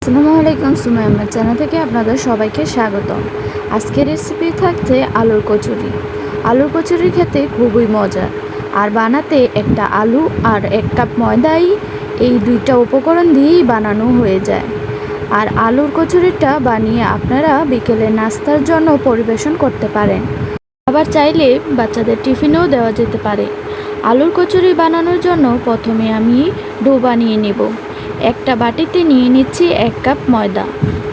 আসসালামু আলাইকুম, সুমাইয়া আমার চ্যানেল থেকে আপনাদের সবাইকে স্বাগতম। আজকের রেসিপি থাকছে আলুর কচুরি। আলুর কচুরি খেতে খুবই মজা, আর বানাতে একটা আলু আর 1 কাপ ময়দাই এই দুইটা উপকরণ দিয়েই বানানো হয়ে যায়। আর আলুর কচুরিটা বানিয়ে আপনারা বিকেলে নাস্তার জন্য পরিবেশন করতে পারেন, আবার চাইলে বাচ্চাদের টিফিনেও দেওয়া যেতে পারে। আলুর কচুরি বানানোর জন্য প্রথমে আমি ডো বানিয়ে নেব। একটা বাটিতে নিয়ে নিচ্ছি 1 কাপ ময়দা,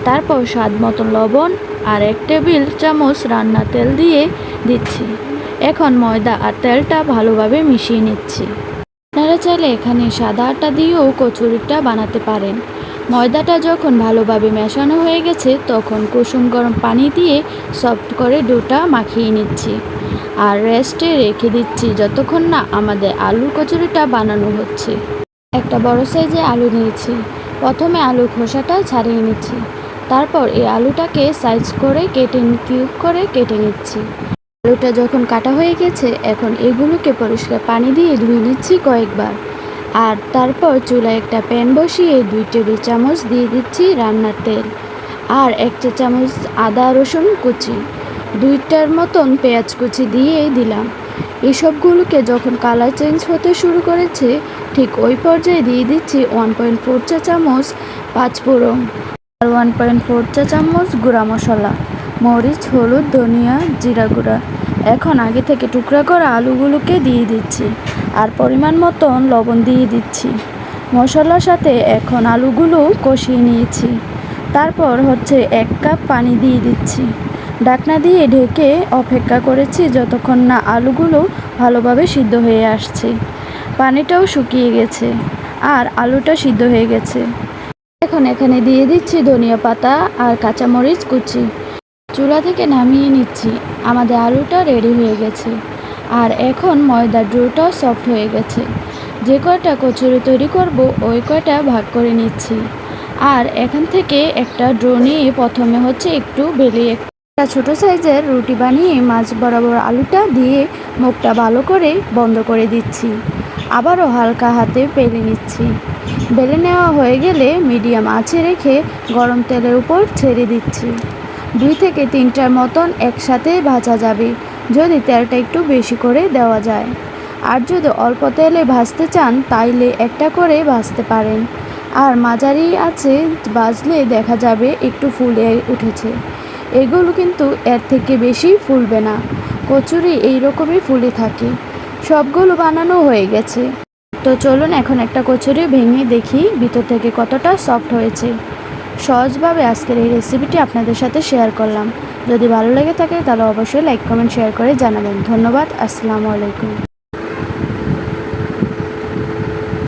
তারপর স্বাদ মতো লবণ আর 1 টেবিল চামচ রান্নার তেল দিয়ে দিচ্ছি। এখন ময়দা আর তেলটা ভালোভাবে মিশিয়ে নিচ্ছি। আপনারা চাইলে এখানে সাদা আটা দিয়েও কচুরিটা বানাতে পারেন। ময়দাটা যখন ভালোভাবে মেশানো হয়ে গেছে তখন কুসুম গরম পানি দিয়ে সফট করে ডোটা মাখিয়ে নিচ্ছি আর রেস্টে রেখে দিচ্ছি যতক্ষণ না আমাদের আলুর কচুরিটা বানানো হচ্ছে। একটা বড় সাইজে আলু নিয়েছি। প্রথমে আলুর খোসাটা ছাড়িয়ে নিচ্ছি, তারপর এই আলুটাকে সাইজ করে কিউব করে কেটে নিচ্ছি। আলুটা যখন কাটা হয়ে গেছে এখন এগুলোকে পরিষ্কার পানি দিয়ে ধুয়ে নিচ্ছি কয়েকবার। আর তারপর চুলায় একটা প্যান বসিয়ে 2 টেবিল চামচ দিয়ে দিচ্ছি রান্নার তেল আর 1 চা চামচ আদা রসুন কুচি, 2টার মতন পেঁয়াজ কুচি দিয়ে দিলাম। এসবগুলোকে যখন কালার চেঞ্জ হতে শুরু করেছে ঠিক ওই পর্যায়ে দিয়ে দিচ্ছি 1.4 চা চামচ পাঁচফোড়ন আর 1.4 চা চামচ গুঁড়া মশলা, মরিচ, হলুদ, ধনিয়া, জিরা গুঁড়া। এখন আগে থেকে টুকরা করা আলুগুলোকে দিয়ে দিচ্ছি আর পরিমাণ মতন লবণ দিয়ে দিচ্ছি। মশলার সাথে এখন আলুগুলো কষিয়ে নিয়েছি। তারপর 1 কাপ পানি দিয়ে দিচ্ছি। ঢাকনা দিয়ে ঢেকে অপেক্ষা করেছি যতক্ষণ না আলুগুলো ভালোভাবে সিদ্ধ হয়ে আসছে। পানিটাও শুকিয়ে গেছে আর আলুটা সিদ্ধ হয়ে গেছে। এখন এখানে দিয়ে দিচ্ছি ধনিয়া পাতা আর কাঁচামরিচ কুচি। চুলা থেকে নামিয়ে নিচ্ছি। আমাদের আলুটা রেডি হয়ে গেছে আর এখন ময়দার ডোটাও সফট হয়ে গেছে। যে কয়টা কচুরি তৈরি করব ওই কয়টা ভাগ করে নিচ্ছি। আর এখান থেকে একটা ডো নিয়ে প্রথমে একটু বেলে একটা ছোট সাইজের রুটি বানিয়ে মাছ বরাবর আলুটা দিয়ে মুখটা ভালো করে বন্ধ করে দিচ্ছি। আবারও হালকা হাতে বেলে নিচ্ছি। বেলে নেওয়া হয়ে গেলে মিডিয়াম আঁচে রেখে গরম তেলের উপর ছেড়ে দিচ্ছি। 2 থেকে 3টার মতন একসাথে ভাজা যাবে যদি তেলটা একটু বেশি করে দেওয়া যায়। আর যদি অল্প তেলে ভাজতে চান তাইলে একটা করে ভাজতে পারেন। আর মাঝারি আছে ভাজলে দেখা যাবে একটু ফুলে উঠেছে। এগুলো কিন্তু এর থেকে বেশি ফুলবে না। কচুরি এইরকমই ফুলে থাকে। সবগুলো বানানো হয়ে গেছে। তো চলুন এখন একটা কচুরি ভেঙে দেখি ভিতর থেকে কতটা সফট হয়েছে। সহজভাবে আজকের এই রেসিপিটি আপনাদের সাথে শেয়ার করলাম। যদি ভালো লেগে থাকে তাহলে অবশ্যই লাইক, কমেন্ট, শেয়ার করে জানাবেন। ধন্যবাদ। আসসালামু আলাইকুম।